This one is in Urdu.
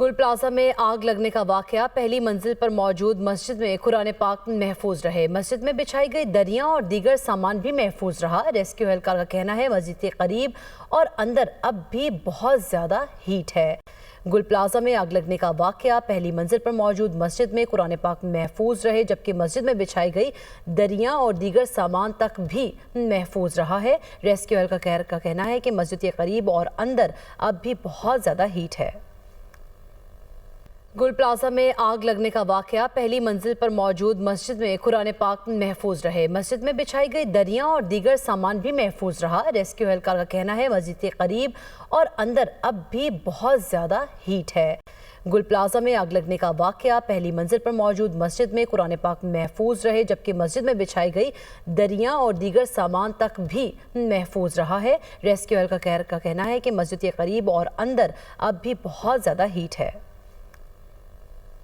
گل پلازا میں آگ لگنے کا واقعہ پہلی منزل پر موجود مسجد میں قرآن پاک محفوظ رہے۔ مسجد میں بچھائی گئی دریاں اور دیگر سامان بھی محفوظ رہا۔ ریسکیو اہلکار کا کہنا ہے مسجد کے قریب اور اندر اب بھی بہت زیادہ ہیٹ ہے۔ گل پلازا میں آگ لگنے کا واقعہ پہلی منزل پر موجود مسجد میں قرآن پاک محفوظ رہے، جبکہ مسجد میں بچھائی گئی دریاں اور دیگر سامان تک بھی محفوظ رہا ہے۔ ریسکیو اہلکار کا کہنا ہے کہ مسجد کے قریب اور اندر اب بھی بہت زیادہ ہیٹ ہے۔ گل پلازا میں آگ لگنے کا واقعہ پہلی منزل پر موجود مسجد میں قرآن پاک محفوظ رہے۔ مسجد میں بچھائی گئی دریاں اور دیگر سامان بھی محفوظ رہا۔ ریسکیو اہلکار کا کہنا ہے مسجد کے قریب اور اندر اب بھی بہت زیادہ ہیٹ ہے۔ گل پلازا میں آگ لگنے کا واقعہ پہلی منزل پر موجود مسجد میں قرآن پاک محفوظ رہے، جبکہ مسجد میں بچھائی گئی دریاں اور دیگر سامان تک بھی محفوظ رہا ہے۔ ریسکیو اہلکار کا کہنا ہے کہ مسجد کے قریب اور اندر اب بھی بہت زیادہ ہیٹ ہے۔